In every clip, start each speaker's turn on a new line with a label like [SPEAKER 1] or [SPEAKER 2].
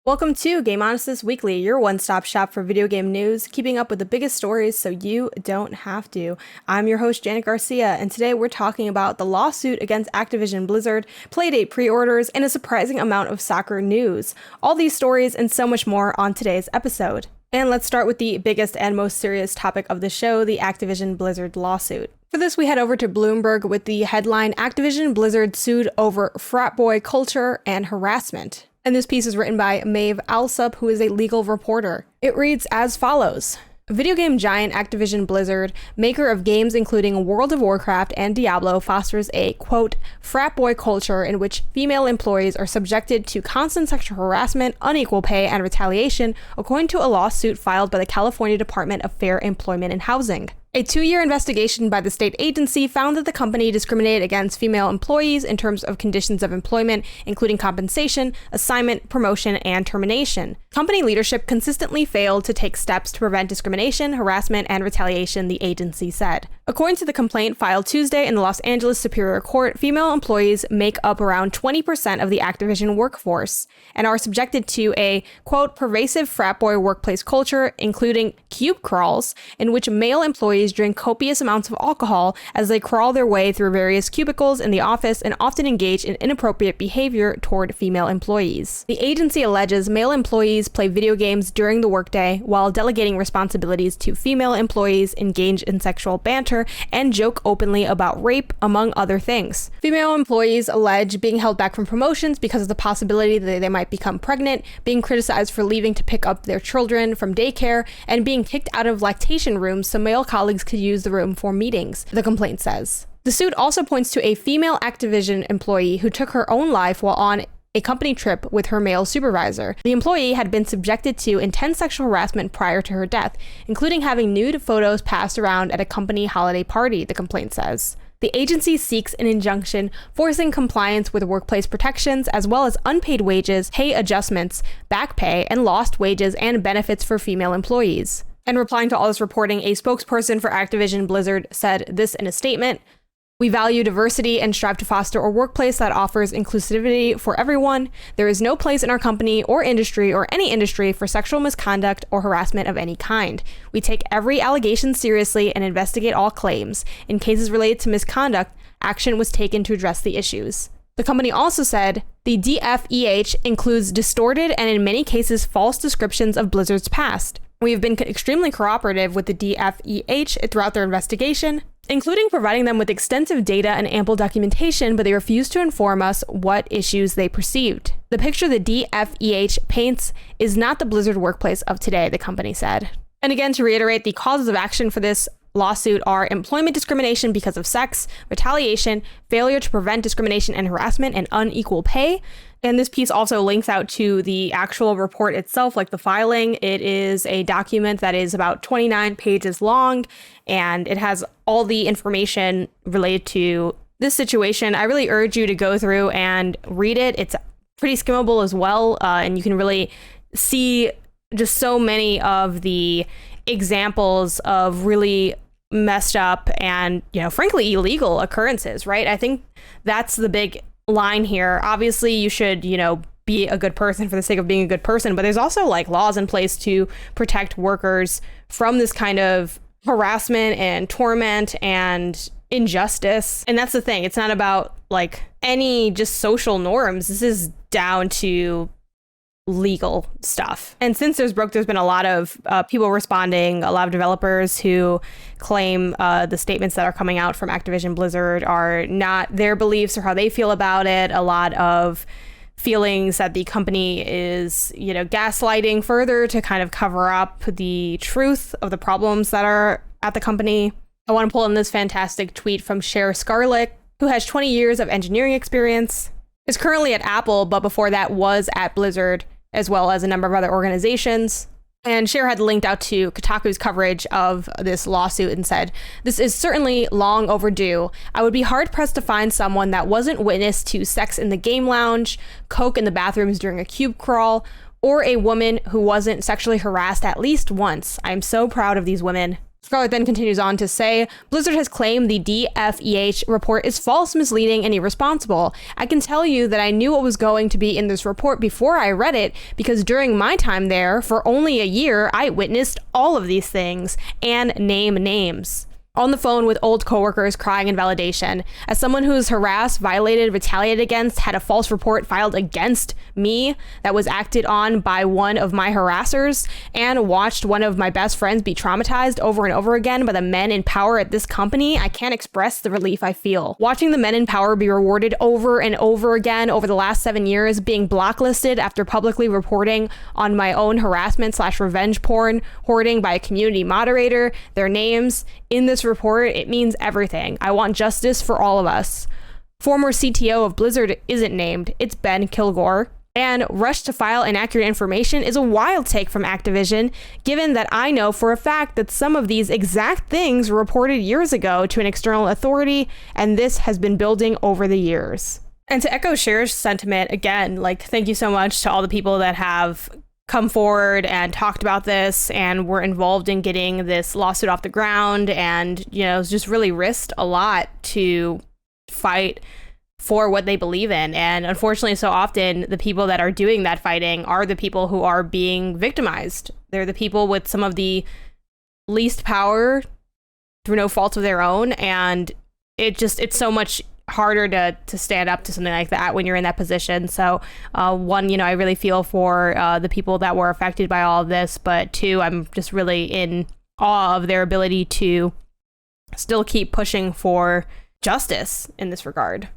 [SPEAKER 1] Welcome to Gameonysus Weekly, your one-stop shop for video game news, keeping up with the biggest stories so you don't have to. I'm your host, Janet Garcia, and today we're talking about the lawsuit against Activision Blizzard, Playdate pre-orders, and a surprising amount of soccer news. All these stories and so much more on today's episode. And let's start with the biggest and most serious topic of the show, the Activision Blizzard lawsuit. For this, we head over to Bloomberg with the headline, Activision Blizzard sued over frat boy culture and harassment. And this piece is written by Maeve Alsup, who is a legal reporter. It reads as follows. Video game giant Activision Blizzard, maker of games including World of Warcraft and Diablo, fosters a, quote, frat boy culture in which female employees are subjected to constant sexual harassment, unequal pay, and retaliation, according to a lawsuit filed by the California Department of Fair Employment and Housing. A 2-year investigation by the state agency found that the company discriminated against female employees in terms of conditions of employment, including compensation, assignment, promotion, and termination. Company leadership consistently failed to take steps to prevent discrimination, harassment, and retaliation, the agency said. According to the complaint filed Tuesday in the Los Angeles Superior Court, female employees make up around 20% of the Activision workforce and are subjected to a, quote, pervasive frat boy workplace culture, including cube crawls, in which male employees drink copious amounts of alcohol as they crawl their way through various cubicles in the office and often engage in inappropriate behavior toward female employees. The agency alleges male employees play video games during the workday while delegating responsibilities to female employees, engage in sexual banter, and joke openly about rape, among other things. Female employees allege being held back from promotions because of the possibility that they might become pregnant, being criticized for leaving to pick up their children from daycare, and being kicked out of lactation rooms so male colleagues could use the room for meetings, the complaint says. The suit also points to a female Activision employee who took her own life while on a company trip with her male supervisor. The employee had been subjected to intense sexual harassment prior to her death, including having nude photos passed around at a company holiday party, the complaint says. The agency seeks an injunction forcing compliance with workplace protections as well as unpaid wages, pay adjustments, back pay, and lost wages and benefits for female employees. And replying to all this reporting, a spokesperson for Activision Blizzard said this in a statement, "We value diversity and strive to foster a workplace that offers inclusivity for everyone. There is no place in our company or any industry for sexual misconduct or harassment of any kind. We take every allegation seriously and investigate all claims. In cases related to misconduct, action was taken to address the issues." The company also said, the DFEH includes distorted and in many cases false descriptions of Blizzard's past. We have been extremely cooperative with the DFEH throughout their investigation, including providing them with extensive data and ample documentation, but they refused to inform us what issues they perceived. The picture the DFEH paints is not the Blizzard workplace of today, the company said. And again, to reiterate, the causes of action for this lawsuit are employment discrimination because of sex, retaliation, failure to prevent discrimination and harassment, and unequal pay. And this piece also links out to the actual report itself, like the filing. It is a document that is about 29 pages long, and it has all the information related to this situation. I really urge you to go through and read it. It's pretty skimmable as well, and you can really see just so many of the examples of really messed up and, frankly, illegal occurrences, right? I think that's the big line here. Obviously, you should, be a good person for the sake of being a good person, but there's also laws in place to protect workers from this kind of harassment and torment and injustice. And that's the thing. It's not about any just social norms. This is down to legal stuff. And since there's been a lot of people responding, a lot of developers who claim the statements that are coming out from Activision Blizzard are not their beliefs or how they feel about it. A lot of feelings that the company is, gaslighting further to kind of cover up the truth of the problems that are at the company. I want to pull in this fantastic tweet from Cher Scarlett, who has 20 years of engineering experience, is currently at Apple, but before that was at Blizzard, as well as a number of other organizations. And Cher had linked out to Kotaku's coverage of this lawsuit and said, "This is certainly long overdue. I would be hard-pressed to find someone that wasn't witness to sex in the game lounge, coke in the bathrooms during a cube crawl, or a woman who wasn't sexually harassed at least once. I am so proud of these women." Scarlett then continues on to say, Blizzard has claimed the DFEH report is false, misleading, and irresponsible. I can tell you that I knew what was going to be in this report before I read it, because during my time there, for only a year, I witnessed all of these things, and name names. On the phone with old coworkers crying in validation. As someone who was harassed, violated, retaliated against, had a false report filed against me that was acted on by one of my harassers, and watched one of my best friends be traumatized over and over again by the men in power at this company, I can't express the relief I feel. Watching the men in power be rewarded over and over again over the last 7 years, being blacklisted after publicly reporting on my own harassment/revenge porn, hoarding by a community moderator, their names in this report, it means everything. I want justice for all of us. Former CTO of Blizzard isn't named, it's Ben Kilgore. And rush to file inaccurate information is a wild take from Activision, given that I know for a fact that some of these exact things were reported years ago to an external authority, and this has been building over the years. And to echo Cher's sentiment, again, like, thank you so much to all the people that have come forward and talked about this and were involved in getting this lawsuit off the ground, and, you know, just really risked a lot to fight for what they believe in. And unfortunately, so often the people that are doing that fighting are the people who are being victimized. They're the people with some of the least power through no fault of their own. And it's so much harder to stand up to something like that when you're in that position. So one, you know, I really feel for the people that were affected by all of this, but two, I'm just really in awe of their ability to still keep pushing for justice in this regard.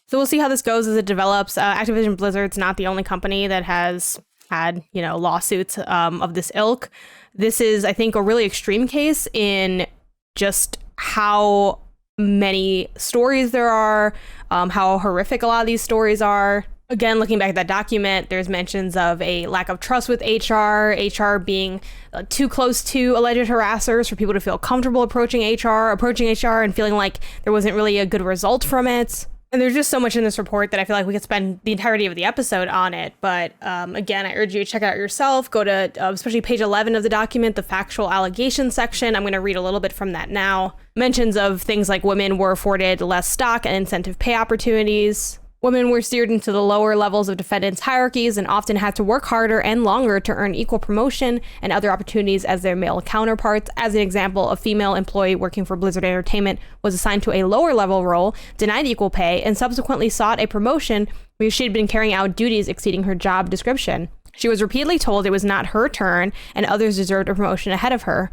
[SPEAKER 1] So we'll see how this goes as it develops. Activision Blizzard's not the only company that has had, you know, lawsuits of this ilk. This is, I think, a really extreme case in just how many stories there are, how horrific a lot of these stories are. Again, looking back at that document, there's mentions of a lack of trust with HR being too close to alleged harassers for people to feel comfortable approaching HR and feeling like there wasn't really a good result from it. And there's just so much in this report that I feel like we could spend the entirety of the episode on it. But again, I urge you to check it out yourself. Go to especially page 11 of the document, the factual allegations section. I'm going to read a little bit from that now. Mentions of things like women were afforded less stock and incentive pay opportunities. Women were steered into the lower levels of defendants' hierarchies and often had to work harder and longer to earn equal promotion and other opportunities as their male counterparts. As an example, a female employee working for Blizzard Entertainment was assigned to a lower level role, denied equal pay, and subsequently sought a promotion because she had been carrying out duties exceeding her job description. She was repeatedly told it was not her turn and others deserved a promotion ahead of her.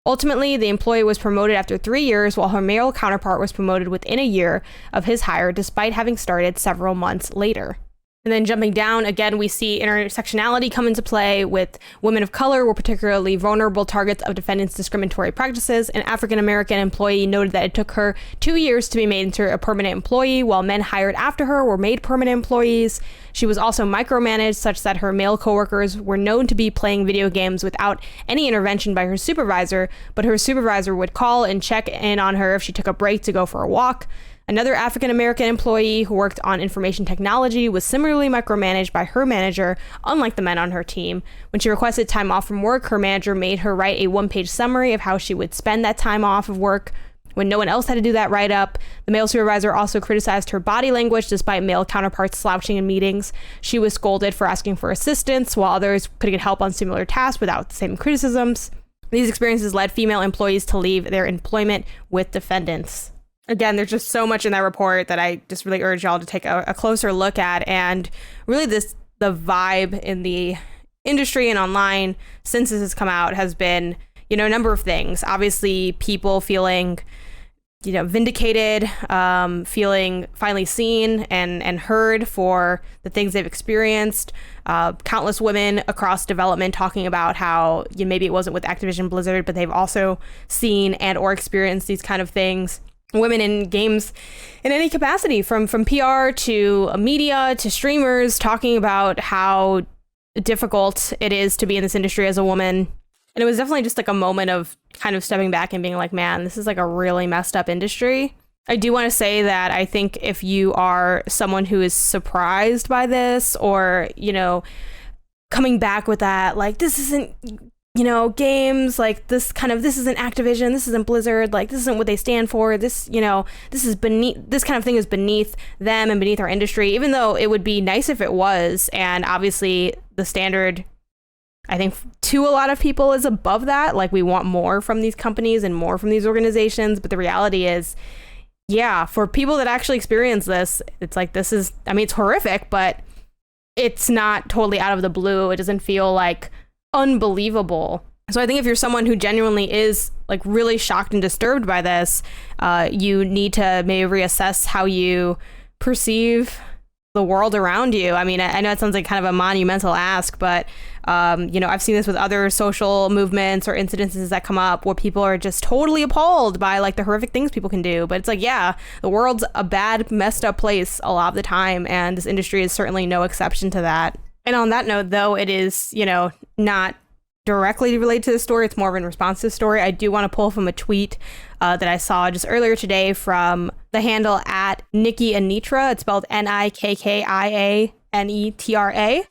[SPEAKER 1] Ultimately, the employee was promoted after 3 years, while her male counterpart was promoted within a year of his hire, despite having started several months later. And then jumping down, again, we see intersectionality come into play with women of color were particularly vulnerable targets of defendants' discriminatory practices. An African-American employee noted that it took her 2 years to be made into a permanent employee, while men hired after her were made permanent employees. She was also micromanaged such that her male coworkers were known to be playing video games without any intervention by her supervisor, but her supervisor would call and check in on her if she took a break to go for a walk. Another African-American employee who worked on information technology was similarly micromanaged by her manager, unlike the men on her team. When she requested time off from work, her manager made her write a one-page summary of how she would spend that time off of work. When no one else had to do that write-up, the male supervisor also criticized her body language despite male counterparts slouching in meetings. She was scolded for asking for assistance, while others could get help on similar tasks without the same criticisms. These experiences led female employees to leave their employment with defendants. Again, there's just so much in that report that I just really urge y'all to take a closer look at. And really the vibe in the industry and online since this has come out has been, you know, a number of things. Obviously, people feeling, you know, vindicated, feeling finally seen and heard for the things they've experienced. Countless women across development talking about how, you know, maybe it wasn't with Activision Blizzard, but they've also seen and or experienced these kind of things. Women in games in any capacity, from PR to media to streamers, talking about how difficult it is to be in this industry as a woman. And it was definitely just like a moment of kind of stepping back and being like, man, this is like a really messed up industry. I do want to say that I think if you are someone who is surprised by this, or, you know, coming back with that, like, this games like this isn't Activision, this isn't Blizzard, like this isn't what they stand for, this is beneath, this kind of thing is beneath them and beneath our industry, even though it would be nice if it was. And obviously the standard, I think, to a lot of people is above that. Like, we want more from these companies and more from these organizations, but the reality is, yeah, for people that actually experience this, it's like, this is, I mean, it's horrific, but it's not totally out of the blue. It doesn't feel like unbelievable. So I think if you're someone who genuinely is like really shocked and disturbed by this, you need to maybe reassess how you perceive the world around you. I mean, I know it sounds like kind of a monumental ask, but I've seen this with other social movements or incidences that come up where people are just totally appalled by like the horrific things people can do. But it's like, yeah, the world's a bad, messed up place a lot of the time, and this industry is certainly no exception to that. And on that note, though, it is, not directly related to the story. It's more of a response to the story. I do want to pull from a tweet that I saw just earlier today from the handle at Nikki Anitra. It's spelled Nikkianetra.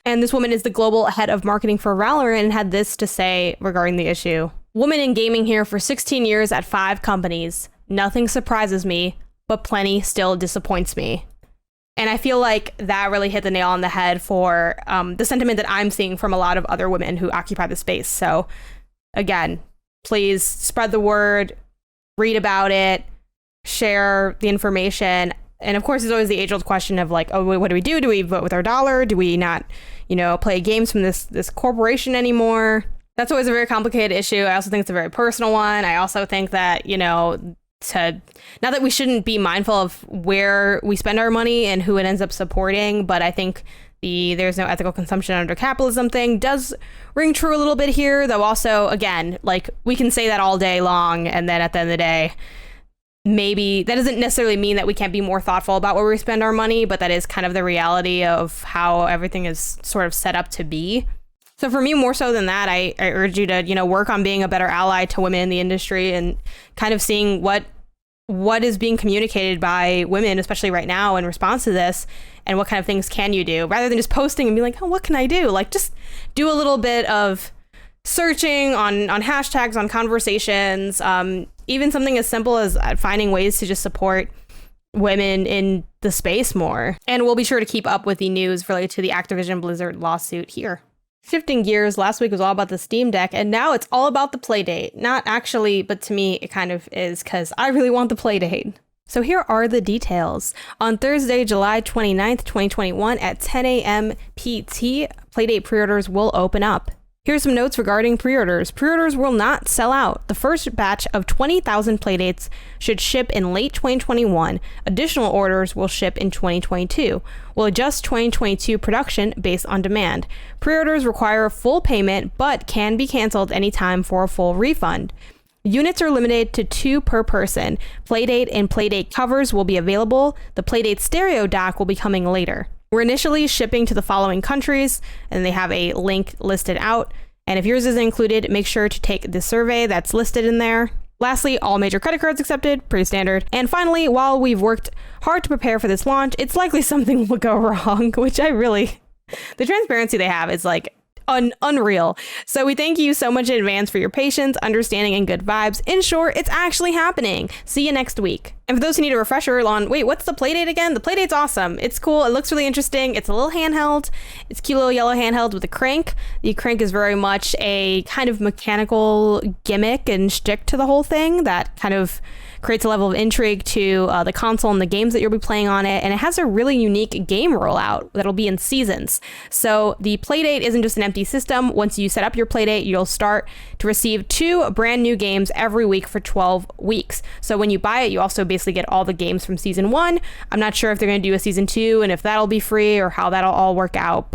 [SPEAKER 1] And this woman is the global head of marketing for Valorant and had this to say regarding the issue. Woman in gaming here for 16 years at 5 companies. Nothing surprises me, but plenty still disappoints me. And I feel like that really hit the nail on the head for the sentiment that I'm seeing from a lot of other women who occupy the space. So again, please spread the word, read about it, share the information. And of course, there's always the age-old question of like, oh, what do we do? Do we vote with our dollar? Do we not, play games from this corporation anymore? That's always a very complicated issue. I also think it's a very personal one. I also think that, not that we shouldn't be mindful of where we spend our money and who it ends up supporting, but I think there's no ethical consumption under capitalism thing does ring true a little bit here, though also, again, like we can say that all day long, and then at the end of the day, maybe that doesn't necessarily mean that we can't be more thoughtful about where we spend our money, but that is kind of the reality of how everything is sort of set up to be. So for me, more so than that, I urge you to, work on being a better ally to women in the industry and kind of seeing what is being communicated by women, especially right now in response to this, and what kind of things can you do, rather than just posting and be like, oh, what can I do? Like, just do a little bit of searching on hashtags, on conversations, even something as simple as finding ways to just support women in the space more. And we'll be sure to keep up with the news related to the Activision Blizzard lawsuit here. Shifting gears, last week was all about the Steam Deck, and now it's all about the Playdate. Not actually, but to me, it kind of is, because I really want the Playdate. So here are the details. On Thursday, July 29th, 2021 at 10 a.m. PT, Playdate pre-orders will open up. Here's some notes regarding pre-orders. Pre-orders will not sell out. The first batch of 20,000 Playdates should ship in late 2021. Additional orders will ship in 2022. We'll adjust 2022 production based on demand. Pre-orders require full payment, but can be canceled anytime for a full refund. Units are limited to 2 per person. Playdate and Playdate covers will be available. The Playdate stereo dock will be coming later. We're initially shipping to the following countries, and they have a link listed out. And if yours isn't included, make sure to take the survey that's listed in there. Lastly, all major credit cards accepted, pretty standard. And finally, while we've worked hard to prepare for this launch, it's likely something will go wrong, which the transparency they have is like unreal. So we thank you so much in advance for your patience, understanding, and good vibes. In short, it's actually happening. See you next week. And for those who need a refresher on, wait, what's the Playdate again? The Playdate's awesome. It's cool. It looks really interesting. It's a little handheld. It's a cute little yellow handheld with a crank. The crank is very much a kind of mechanical gimmick and shtick to the whole thing that kind of creates a level of intrigue to the console and the games that you'll be playing on it. And it has a really unique game rollout that'll be in seasons. So the Playdate isn't just an empty system. Once you set up your Playdate, you'll start to receive 2 brand new games every week for 12 weeks. So when you buy it, you also basically get all the games from season 1. I'm not sure if they're going to do a season 2 and if that'll be free or how that'll all work out,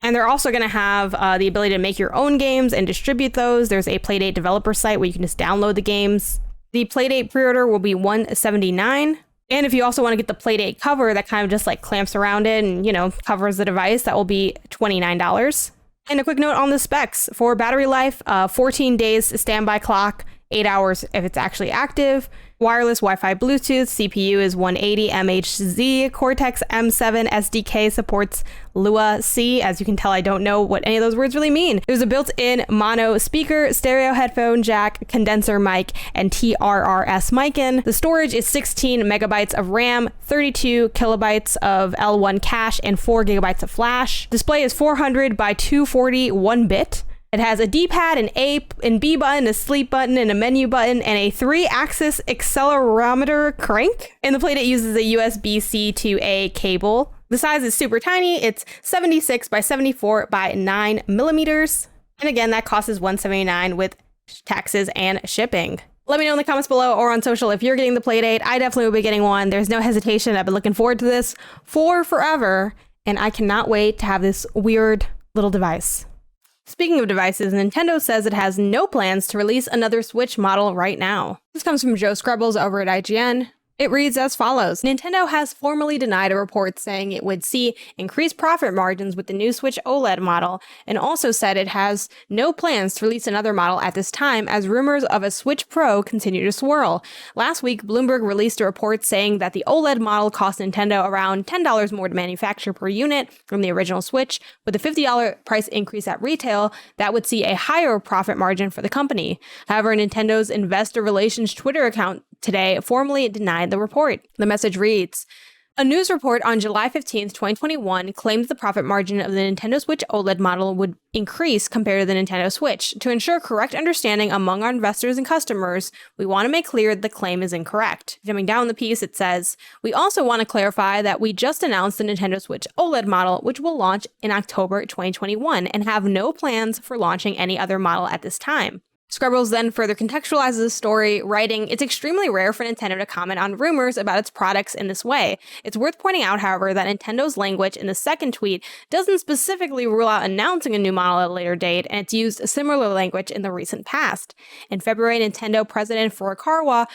[SPEAKER 1] and they're also going to have the ability to make your own games and distribute those. There's a Playdate developer site where you can just download the games. The Playdate pre-order will be $179. And if you also want to get the Playdate cover that kind of just like clamps around it and, covers the device, that will be $29. And a quick note on the specs. For battery life, 14 days standby clock, 8 hours if it's actually active. Wireless Wi-Fi Bluetooth, CPU is 180 MHz, Cortex M7 SDK supports Lua C. As you can tell, I don't know what any of those words really mean. There's a built-in mono speaker, stereo headphone jack, condenser mic, and TRRS mic in. The storage is 16 megabytes of RAM, 32 kilobytes of L1 cache, and 4 gigabytes of flash. Display is 400 by 240 1-bit. It has a D-pad, an A and B button, a sleep button, and a menu button, and a 3-axis accelerometer crank. And the plate uses a USB-C to A cable. The size is super tiny. It's 76 by 74 by 9 millimeters. And again, that cost is $179 with taxes and shipping. Let me know in the comments below or on social if you're getting the Playdate. I definitely will be getting one. There's no hesitation. I've been looking forward to this for forever, and I cannot wait to have this weird little device. Speaking of devices, Nintendo says it has no plans to release another Switch model right now. This comes from Joe Scrubbles over at IGN. It reads as follows. Nintendo has formally denied a report saying it would see increased profit margins with the new Switch OLED model, and also said it has no plans to release another model at this time as rumors of a Switch Pro continue to swirl. Last week, Bloomberg released a report saying that the OLED model cost Nintendo around $10 more to manufacture per unit from the original Switch. With a $50 price increase at retail, that would see a higher profit margin for the company. However, Nintendo's investor relations Twitter account today formally denied the report. The message reads, a news report on July 15, 2021 claimed the profit margin of the Nintendo Switch OLED model would increase compared to the Nintendo Switch. To ensure correct understanding among our investors and customers, we want to make clear that the claim is incorrect. Jumping down the piece, it says, we also want to clarify that we just announced the Nintendo Switch OLED model, which will launch in October 2021, and have no plans for launching any other model at this time. Scrubbles then further contextualizes the story, writing, it's extremely rare for Nintendo to comment on rumors about its products in this way. It's worth pointing out, however, that Nintendo's language in the second tweet doesn't specifically rule out announcing a new model at a later date, and it's used similar language in the recent past. In February, Nintendo president Furukawa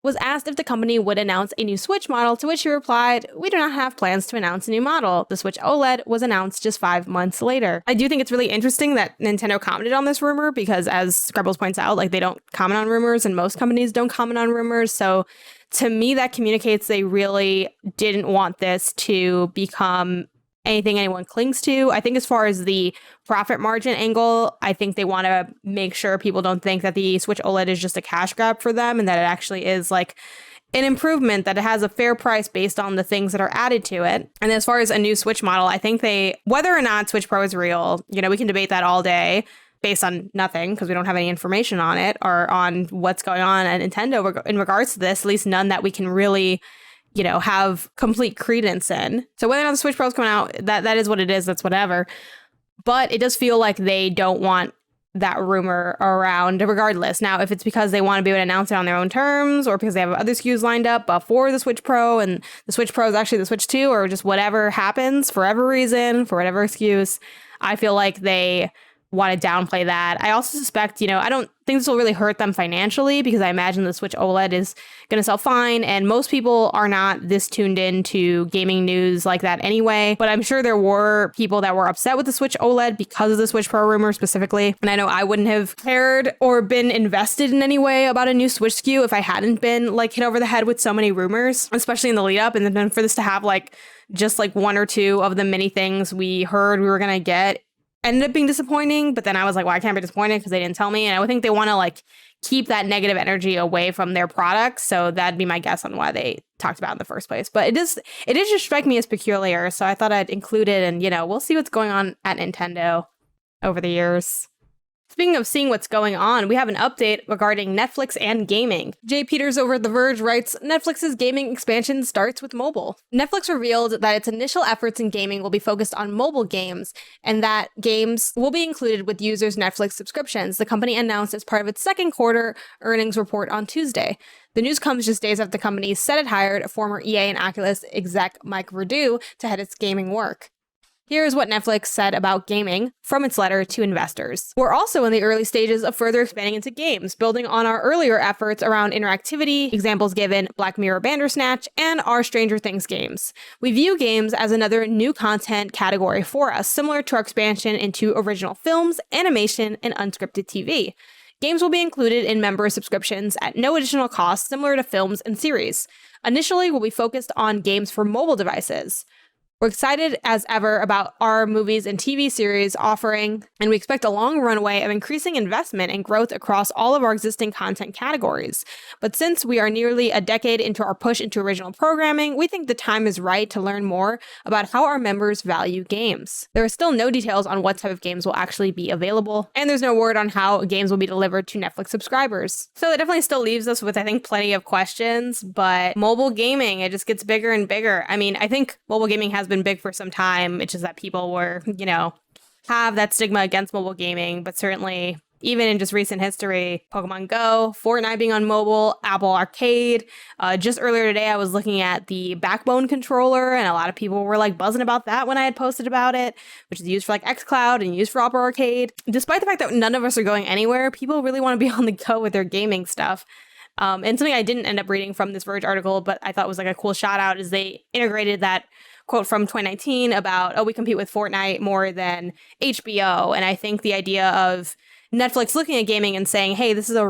[SPEAKER 1] was asked if the company would announce a new Switch model, to which he replied, we do not have plans to announce a new model. The Switch OLED was announced just 5 months later. I do think it's really interesting that Nintendo commented on this rumor because, as Scrubbles points out, like, they don't comment on rumors and most companies don't comment on rumors. So to me, that communicates they really didn't want this to become anything anyone clings to. I think as far as the profit margin angle, I think they want to make sure people don't think that the Switch OLED is just a cash grab for them and that it actually is like an improvement, that it has a fair price based on the things that are added to it. And as far as a new Switch model, I think whether or not Switch Pro is real, we can debate that all day based on nothing because we don't have any information on it or on what's going on at Nintendo in regards to this, at least none that we can really have complete credence in. So whether or not the Switch Pro is coming out, that is what it is. That's whatever. But it does feel like they don't want that rumor around regardless. Now, if it's because they want to be able to announce it on their own terms or because they have other SKUs lined up before the Switch Pro and the Switch Pro is actually the Switch 2 or just whatever happens for whatever reason, for whatever excuse, I feel like they want to downplay that. I also suspect, I don't think this will really hurt them financially because I imagine the Switch OLED is going to sell fine, and most people are not this tuned in to gaming news like that anyway. But I'm sure there were people that were upset with the Switch OLED because of the Switch Pro rumor specifically. And I know I wouldn't have cared or been invested in any way about a new Switch SKU if I hadn't been hit over the head with so many rumors, especially in the lead up. And then for this to have just one or two of the many things we heard we were going to get ended up being disappointing, but then I was like, well, I can't be disappointed because they didn't tell me. And I would think they want to keep that negative energy away from their products. So that'd be my guess on why they talked about it in the first place. But it did just strike me as peculiar. So I thought I'd include it, and we'll see what's going on at Nintendo over the years. Speaking of seeing what's going on, we have an update regarding Netflix and gaming. Jay Peters over at The Verge writes, Netflix's gaming expansion starts with mobile. Netflix revealed that its initial efforts in gaming will be focused on mobile games, and that games will be included with users' Netflix subscriptions, the company announced as part of its second quarter earnings report on Tuesday. The news comes just days after the company said it hired former EA and Oculus exec Mike Verdu to head its gaming work. Here's what Netflix said about gaming from its letter to investors. We're also in the early stages of further expanding into games, building on our earlier efforts around interactivity, examples given Black Mirror Bandersnatch, and our Stranger Things games. We view games as another new content category for us, similar to our expansion into original films, animation, and unscripted TV. Games will be included in member subscriptions at no additional cost, similar to films and series. Initially, we'll be focused on games for mobile devices. We're excited as ever about our movies and TV series offering, and we expect a long runway of increasing investment and growth across all of our existing content categories. But since we are nearly a decade into our push into original programming, we think the time is right to learn more about how our members value games. There are still no details on what type of games will actually be available, and there's no word on how games will be delivered to Netflix subscribers. So it definitely still leaves us with, I think, plenty of questions, but mobile gaming, it just gets bigger and bigger. I mean, I think mobile gaming has been big for some time. It's just that people were, have that stigma against mobile gaming, but certainly even in just recent history, Pokemon Go, Fortnite being on mobile, Apple Arcade. Just earlier today, I was looking at the Backbone controller, and a lot of people were like buzzing about that when I had posted about it, which is used for like xCloud and used for Apple Arcade. Despite the fact that none of us are going anywhere, people really want to be on the go with their gaming stuff. And something I didn't end up reading from this Verge article, but I thought was like a cool shout out, is they integrated that quote from 2019 about, we compete with Fortnite more than HBO. And I think the idea of Netflix looking at gaming and saying, hey, this is a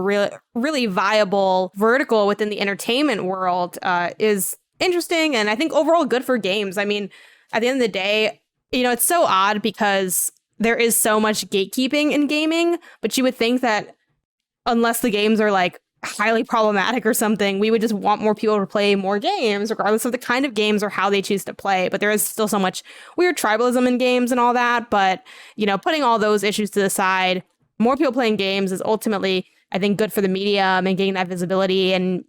[SPEAKER 1] really viable vertical within the entertainment world is interesting. And I think overall good for games. I mean, at the end of the day, it's so odd because there is so much gatekeeping in gaming, but you would think that unless the games are like highly problematic or something, we would just want more people to play more games, regardless of the kind of games or how they choose to play. But there is still so much weird tribalism in games and all that. But, putting all those issues to the side, more people playing games is ultimately, I think, good for the medium and getting that visibility and,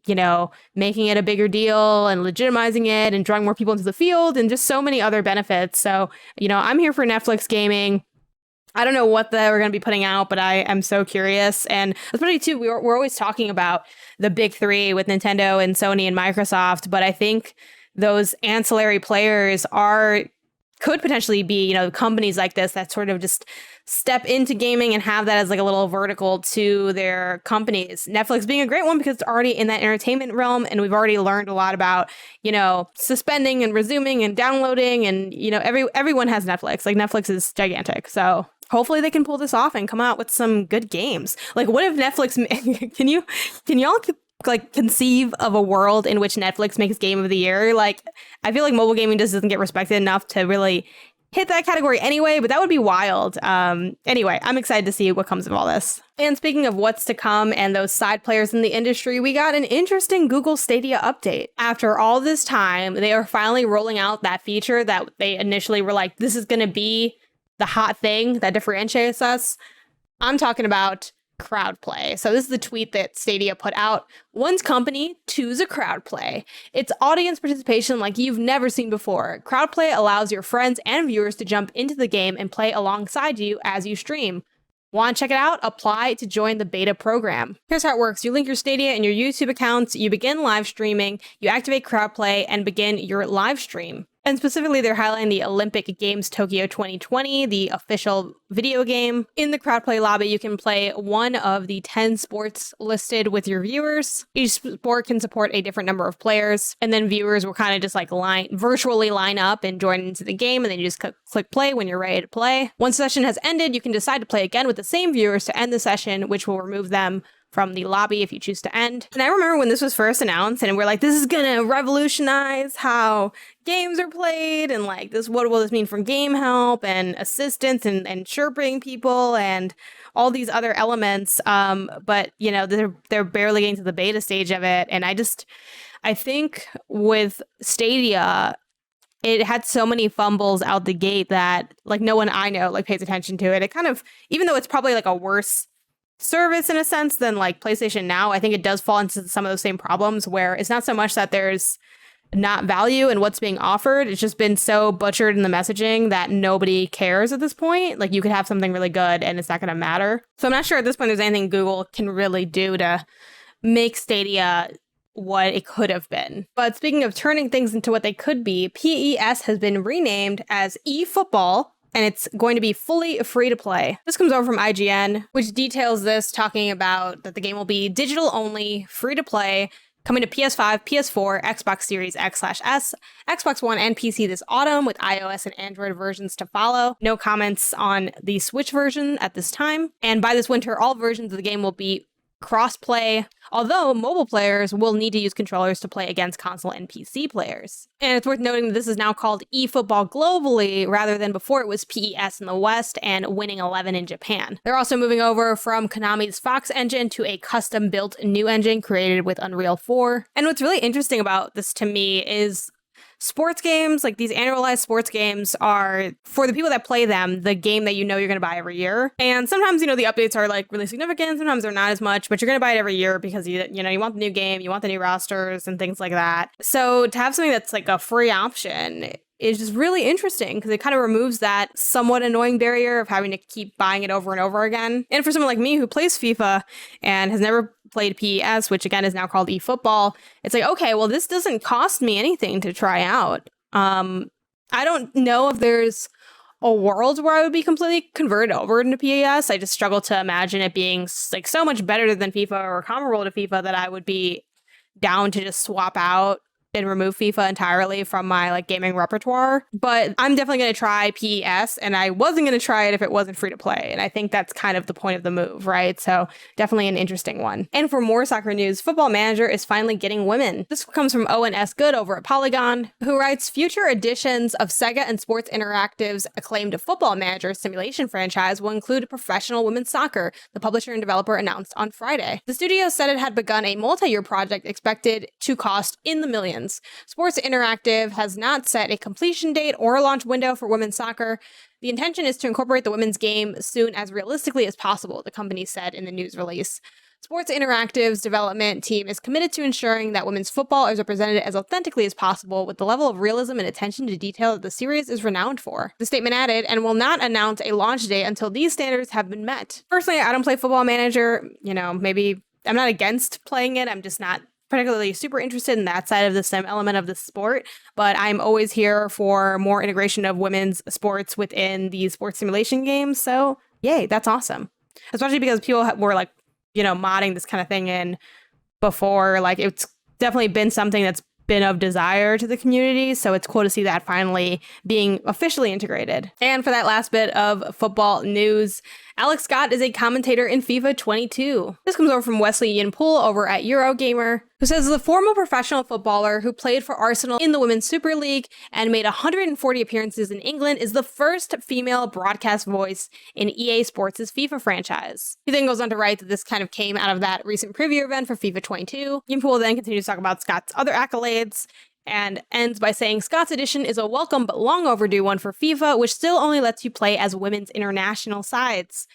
[SPEAKER 1] making it a bigger deal and legitimizing it and drawing more people into the field and just so many other benefits. So, I'm here for Netflix gaming. I don't know what we're going to be putting out, but I am so curious. And especially, too, we're always talking about the big three with Nintendo and Sony and Microsoft. But I think those ancillary players could potentially be, companies like this that sort of just step into gaming and have that as like a little vertical to their companies. Netflix being a great one because it's already in that entertainment realm. And we've already learned a lot about, suspending and resuming and downloading. And, everyone has Netflix. Like, Netflix is gigantic. So hopefully they can pull this off and come out with some good games. Like, what if Netflix can y'all like conceive of a world in which Netflix makes Game of the Year? Like, I feel like mobile gaming just doesn't get respected enough to really hit that category anyway, but that would be wild. Anyway, I'm excited to see what comes of all this. And speaking of what's to come and those side players in the industry, we got an interesting Google Stadia update. After all this time, they are finally rolling out that feature that they initially were like, this is going to be the hot thing that differentiates us. I'm talking about crowd play. So this is the tweet that Stadia put out. One's company, two's a crowd play. It's audience participation like you've never seen before. Crowd play allows your friends and viewers to jump into the game and play alongside you as you stream. Want to check it out? Apply to join the beta program. Here's how it works. You link your Stadia and your YouTube accounts, you begin live streaming, you activate crowd play, and begin your live stream. And specifically, they're highlighting the Olympic Games Tokyo 2020, the official video game. In the crowdplay lobby, you can play one of the 10 sports listed with your viewers. Each sport can support a different number of players, and then viewers will kind of just like virtually line up and join into the game, and then you just click play when you're ready to play. Once the session has ended, you can decide to play again with the same viewers to end the session, which will remove them from the lobby if you choose to end. And I remember when this was first announced and we're like, this is gonna revolutionize how games are played, and like this, what will this mean for game help and assistance and chirping people and all these other elements. But they're barely getting to the beta stage of it. And I think with Stadia, it had so many fumbles out the gate that like no one I know like pays attention to it. It kind of, even though it's probably like a worse service in a sense than like PlayStation Now, I think it does fall into some of those same problems where it's not so much that there's not value in what's being offered. It's just been so butchered in the messaging that nobody cares at this point. Like, you could have something really good and it's not going to matter. So I'm not sure at this point there's anything Google can really do to make Stadia what it could have been. But speaking of turning things into what they could be, PES has been renamed as eFootball, and it's going to be fully free to play. This comes over from IGN, which details this, talking about that the game will be digital only, free to play, coming to PS5, PS4, Xbox Series X/S, Xbox One, and PC this autumn, with iOS and Android versions to follow. No comments on the Switch version at this time. And by this winter, all versions of the game will be cross-play, although mobile players will need to use controllers to play against console and PC players. And it's worth noting that this is now called eFootball globally, rather than before it was PES in the West and Winning 11 in Japan. They're also moving over from Konami's Fox engine to a custom-built new engine created with Unreal 4. And what's really interesting about this to me is sports games, like these annualized sports games, are, for the people that play them, the game that you know you're going to buy every year. And sometimes, the updates are like really significant. Sometimes they're not as much, but you're going to buy it every year because you want the new game, you want the new rosters and things like that. So to have something that's like a free option is just really interesting because it kind of removes that somewhat annoying barrier of having to keep buying it over and over again. And for someone like me who plays FIFA and has never played PES, which again is now called eFootball, it's like, okay, well, this doesn't cost me anything to try out. I don't know if there's a world where I would be completely converted over into PES. I just struggle to imagine it being like so much better than FIFA or comparable to FIFA that I would be down to just swap out and remove FIFA entirely from my like gaming repertoire. But I'm definitely going to try PES, and I wasn't going to try it if it wasn't free to play. And I think that's kind of the point of the move, right? So definitely an interesting one. And for more soccer news, Football Manager is finally getting women. This comes from Owen S. Good over at Polygon, who writes, future editions of Sega and Sports Interactive's acclaimed Football Manager simulation franchise will include professional women's soccer, the publisher and developer announced on Friday. The studio said it had begun a multi-year project expected to cost in the millions. Sports Interactive has not set a completion date or a launch window for women's soccer. The intention is to incorporate the women's game soon as realistically as possible, the company said in the news release. Sports Interactive's development team is committed to ensuring that women's football is represented as authentically as possible with the level of realism and attention to detail that the series is renowned for. The statement added, and will not announce a launch date until these standards have been met. Personally, I don't play Football Manager. Maybe I'm not against playing it. I'm just not particularly super interested in that side of the sim element of the sport, but I'm always here for more integration of women's sports within these sports simulation games. So yay, that's awesome. Especially because people were like, modding this kind of thing in before. Like, it's definitely been something that's been of desire to the community. So it's cool to see that finally being officially integrated. And for that last bit of football news, Alex Scott is a commentator in FIFA 22. This comes over from Wesley Ian Poole over at Eurogamer, who says the former professional footballer who played for Arsenal in the Women's Super League and made 140 appearances in England is the first female broadcast voice in EA Sports' FIFA franchise. He then goes on to write that this kind of came out of that recent preview event for FIFA 22. Ian Poole then continues to talk about Scott's other accolades, and ends by saying Scott's edition is a welcome but long overdue one for FIFA, which still only lets you play as women's international sides.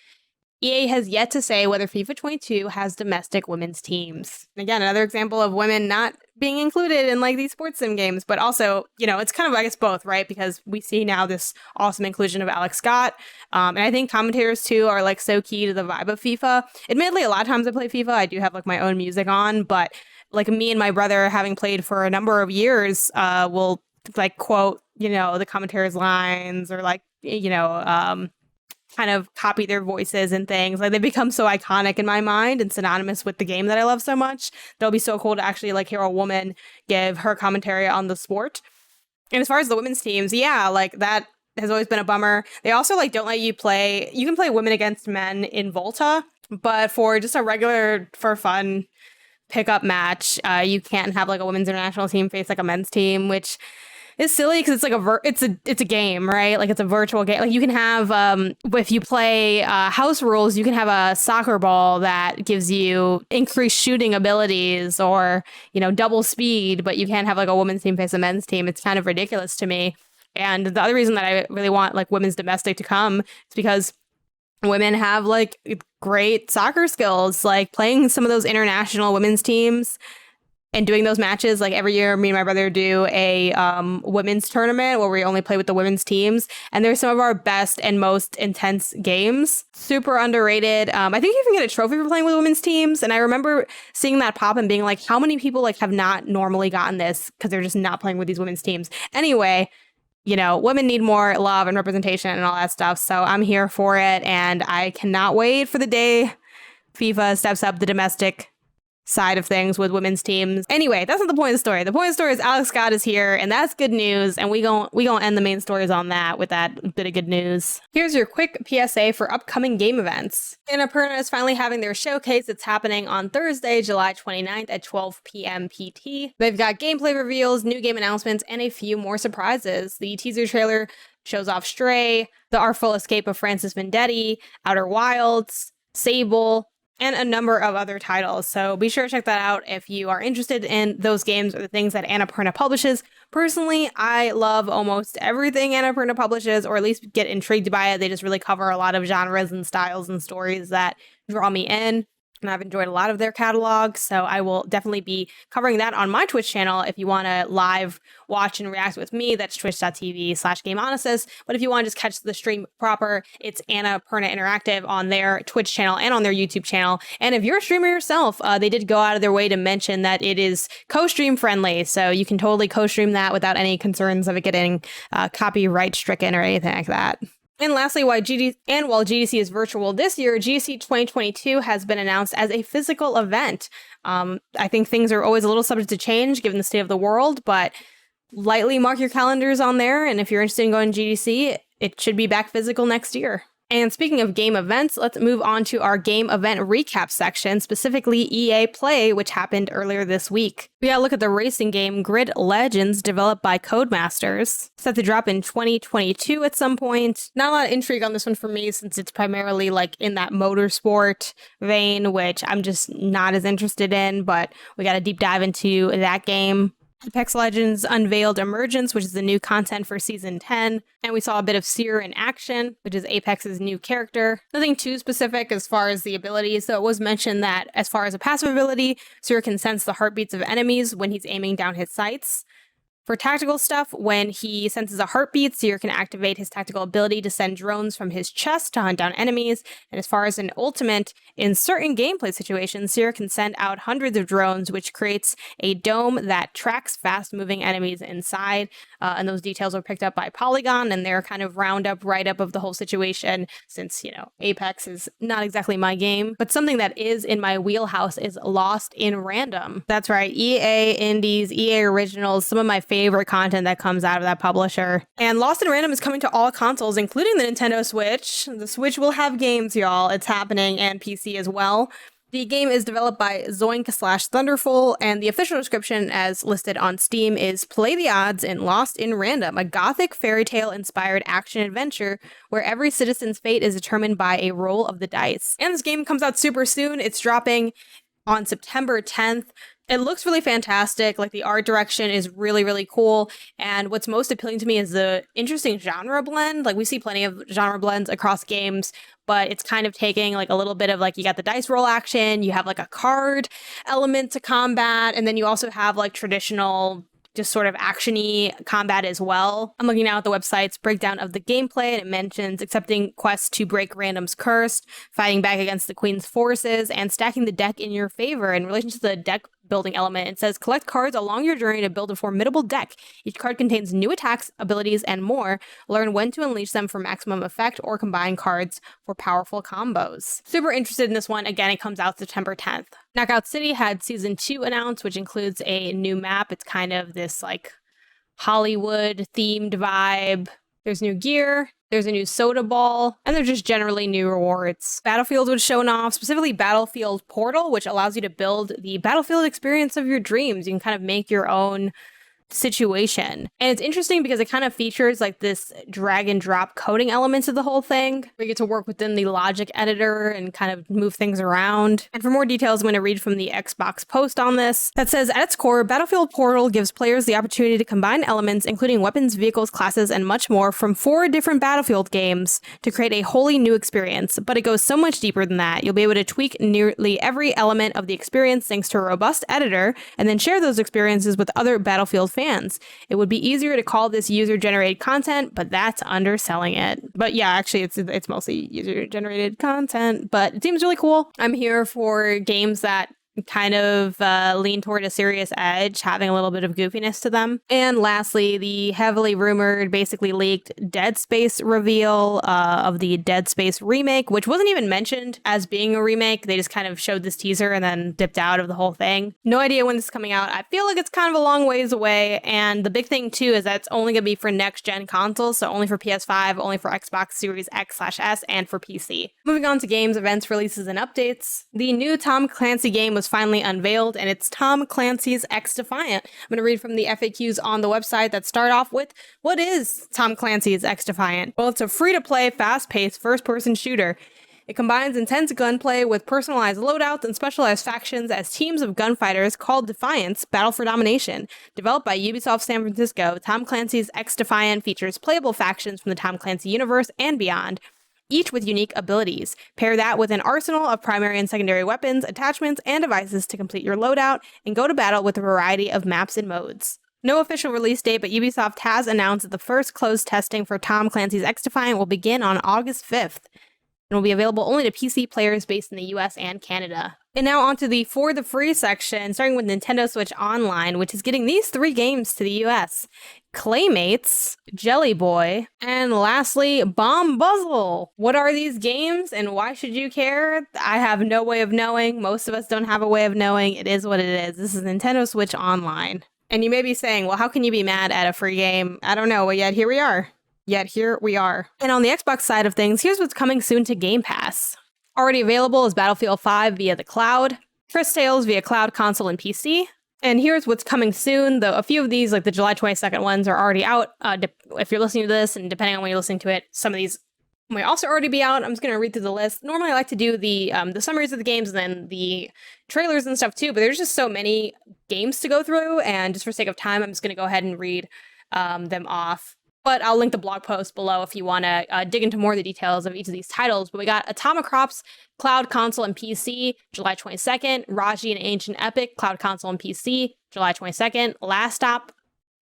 [SPEAKER 1] EA has yet to say whether FIFA 22 has domestic women's teams. Again, another example of women not being included in like these sports sim games, but also, it's kind of, I guess, both, right? Because we see now this awesome inclusion of Alex Scott. And I think commentators too are like so key to the vibe of FIFA. Admittedly, a lot of times I play FIFA, I do have like my own music on, but like me and my brother, having played for a number of years, will like quote, the commentators' lines, or like, kind of copy their voices and things. Like, they become so iconic in my mind and synonymous with the game that I love so much. It'll be so cool to actually like hear a woman give her commentary on the sport. And as far as the women's teams, yeah, like that has always been a bummer. They also like don't let you play. You can play women against men in Volta, but for just a regular, for fun pickup match, you can't have like a women's international team face like a men's team, which is silly because it's like it's a game, right? Like, it's a virtual game. Like, you can have if you play house rules, you can have a soccer ball that gives you increased shooting abilities or double speed, but you can't have like a women's team face a men's team. It's kind of ridiculous to me. And the other reason that I really want like women's domestic to come is because women have like great soccer skills. Like, playing some of those international women's teams and doing those matches, like every year, me and my brother do a women's tournament where we only play with the women's teams. And they're some of our best and most intense games. Super underrated. I think you can get a trophy for playing with women's teams. And I remember seeing that pop and being like, how many people like have not normally gotten this because they're just not playing with these women's teams? Anyway, women need more love and representation and all that stuff. So I'm here for it. And I cannot wait for the day FIFA steps up the domestic side of things with women's teams. Anyway, that's not the point of the story. The point of the story is Alex Scott is here, and that's good news, and we gon' end the main stories on that with that bit of good news. Here's your quick PSA for upcoming game events. Annapurna is finally having their showcase. It's happening on Thursday, July 29th at 12 p.m. PT. They've got gameplay reveals, new game announcements, and a few more surprises. The teaser trailer shows off Stray, The Artful Escape of Francis Vendetti, Outer Wilds, Sable, and a number of other titles. So be sure to check that out if you are interested in those games or the things that Annapurna publishes. Personally, I love almost everything Annapurna publishes, or at least get intrigued by it. They just really cover a lot of genres and styles and stories that draw me in. And I've enjoyed a lot of their catalog, so I will definitely be covering that on my Twitch channel. If you want to live watch and react with me, that's twitch.tv/Gameonysus. But if you want to just catch the stream proper, it's Annapurna Interactive on their Twitch channel and on their YouTube channel. And if you're a streamer yourself, they did go out of their way to mention that it is co-stream friendly, so you can totally co-stream that without any concerns of it getting copyright stricken or anything like that. And lastly, while GDC is virtual this year, GDC 2022 has been announced as a physical event. I think things are always a little subject to change given the state of the world, but lightly mark your calendars on there. And if you're interested in going to GDC, it should be back physical next year. And speaking of game events, let's move on to our game event recap section, specifically EA Play, which happened earlier this week. We gotta look at the racing game Grid Legends, developed by Codemasters. Set to drop in 2022 at some point. Not a lot of intrigue on this one for me, since it's primarily like in that motorsport vein, which I'm just not as interested in, but we got a deep dive into that game. Apex Legends unveiled Emergence, which is the new content for Season 10, and we saw a bit of Seer in action, which is Apex's new character. Nothing too specific as far as the abilities, though it was mentioned that as far as a passive ability, Seer can sense the heartbeats of enemies when he's aiming down his sights. For tactical stuff, when he senses a heartbeat, Seer can activate his tactical ability to send drones from his chest to hunt down enemies. And as far as an ultimate, in certain gameplay situations, Seer can send out hundreds of drones, which creates a dome that tracks fast-moving enemies inside. And those details were picked up by Polygon, and their kind of roundup, write-up of the whole situation, since, you know, Apex is not exactly my game. But something that is in my wheelhouse is Lost in Random. That's right, EA Indies, EA Originals, some of my favorite content that comes out of that publisher. And Lost in Random is coming to all consoles, including the Nintendo Switch. The Switch will have games, y'all. It's happening, and PC as well. The game is developed by Zoink/Thunderful, and the official description as listed on Steam is Play the Odds in Lost in Random, a gothic fairy tale inspired action adventure where every citizen's fate is determined by a roll of the dice. And this game comes out super soon. It's dropping on September 10th. It looks really fantastic. Like, the art direction is really, really cool. And what's most appealing to me is the interesting genre blend. Like, we see plenty of genre blends across games, but it's kind of taking like a little bit of like, you got the dice roll action, you have like a card element to combat, and then you also have like traditional just sort of action-y combat as well. I'm looking now at the website's breakdown of the gameplay, and it mentions accepting quests to break Random's curse, fighting back against the Queen's forces, and stacking the deck in your favor. In relation to the deck building element, it says collect cards along your journey to build a formidable deck. Each card contains new attacks, abilities, and more. Learn when to unleash them for maximum effect or combine cards for powerful combos. Super interested in this one. Again, it comes out September 10th. Knockout City had Season 2 announced, which includes a new map. It's kind of this like Hollywood themed vibe. There's new gear, there's a new soda ball, and there's just generally new rewards. Battlefield was shown off, specifically Battlefield Portal, which allows you to build the Battlefield experience of your dreams. You can kind of make your own situation. And it's interesting because it kind of features like this drag and drop coding elements of the whole thing. We get to work within the logic editor and kind of move things around. And for more details, I'm going to read from the Xbox post on this that says, at its core, Battlefield Portal gives players the opportunity to combine elements, including weapons, vehicles, classes, and much more from 4 different Battlefield games to create a wholly new experience. But it goes so much deeper than that. You'll be able to tweak nearly every element of the experience thanks to a robust editor, and then share those experiences with other Battlefield fans. It would be easier to call this user-generated content, but that's underselling it. But yeah, actually, it's mostly user-generated content, but it seems really cool. I'm here for games that, kind of lean toward a serious edge, having a little bit of goofiness to them. And lastly, the heavily rumored, basically leaked Dead Space reveal of the Dead Space remake, which wasn't even mentioned as being a remake. They just kind of showed this teaser and then dipped out of the whole thing. No idea when this is coming out. I feel like it's kind of a long ways away. And the big thing too is that it's only going to be for next-gen consoles, so only for PS5, only for Xbox Series X/S, and for PC. Moving on to games, events, releases, and updates. The new Tom Clancy game was finally unveiled, and it's Tom Clancy's X-Defiant. I'm going to read from the FAQs on the website that start off with, what is Tom Clancy's X-Defiant? Well, it's a free-to-play, fast-paced, first-person shooter. It combines intense gunplay with personalized loadouts and specialized factions as teams of gunfighters called Defiants battle for domination. Developed by Ubisoft San Francisco, Tom Clancy's X-Defiant features playable factions from the Tom Clancy universe and beyond, each with unique abilities. Pair that with an arsenal of primary and secondary weapons, attachments, and devices to complete your loadout, and go to battle with a variety of maps and modes. No official release date, but Ubisoft has announced that the first closed testing for Tom Clancy's X-Defiant will begin on August 5th. And will be available only to PC players based in the US and Canada. And now onto the For the Free section, starting with Nintendo Switch Online, which is getting these 3 games to the US. Claymates, Jelly Boy, and lastly, Bomb Buzzle. What are these games and why should you care? I have no way of knowing. Most of us don't have a way of knowing. It is what it is. This is Nintendo Switch Online. And you may be saying, well, how can you be mad at a free game? I don't know, but yet here we are. And on the Xbox side of things, here's what's coming soon to Game Pass. Already available is Battlefield 5 via the cloud, Chris Tales via cloud, console, and PC. And here's what's coming soon, though a few of these, like the July 22nd ones, are already out. If you're listening to this, and depending on when you're listening to it, some of these might also already be out. I'm just going to read through the list. Normally I like to do the summaries of the games and then the trailers and stuff too, but there's just so many games to go through, and just for sake of time, I'm just going to go ahead and read them off. But I'll link the blog post below if you want to dig into more of the details of each of these titles. But we got Atomic Crops, Cloud, Console, and PC, July 22nd. Raji and Ancient Epic, Cloud, Console, and PC, July 22nd. Last Stop,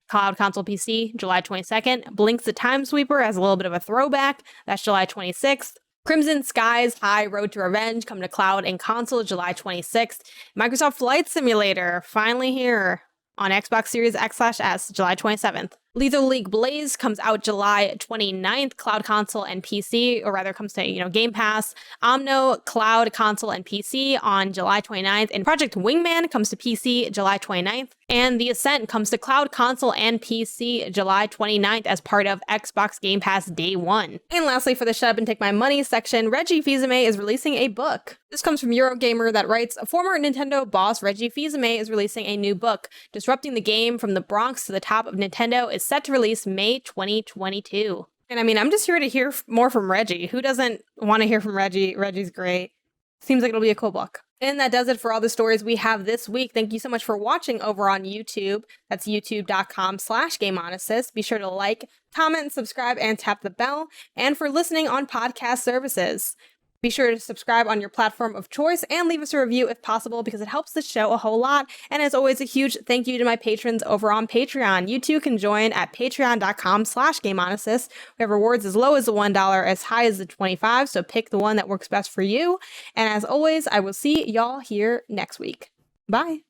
[SPEAKER 1] Cloud, Console, PC, July 22nd. Blinks the Time Sweeper as a little bit of a throwback. That's July 26th. Crimson Skies High Road to Revenge come to Cloud and Console, July 26th. Microsoft Flight Simulator, finally here on Xbox Series X/S, July 27th. Lethal League Blaze comes out July 29th, Cloud, Console, and PC, or rather comes to, Game Pass. Omno, Cloud, Console, and PC on July 29th. And Project Wingman comes to PC July 29th. And The Ascent comes to Cloud, Console, and PC July 29th as part of Xbox Game Pass Day 1. And lastly, for the Shut Up and Take My Money section, Reggie Fils-Aimé is releasing a book. This comes from Eurogamer that writes, former Nintendo boss Reggie Fils-Aimé is releasing a new book. Disrupting the game from the Bronx to the top of Nintendo is set to release May 2022. And I mean, I'm just here to hear more from Reggie. Who doesn't want to hear from Reggie? Reggie's great. Seems like it'll be a cool book. And that does it for all the stories we have this week. Thank you so much for watching over on YouTube. That's youtube.com/Gameonysus. Be sure to like, comment, subscribe, and tap the bell. And for listening on podcast services, be sure to subscribe on your platform of choice and leave us a review if possible, because it helps the show a whole lot. And as always, a huge thank you to my patrons over on Patreon. You too can join at patreon.com/Gameonysus. We have rewards as low as the $1, as high as the $25, so pick the one that works best for you. And as always, I will see y'all here next week. Bye.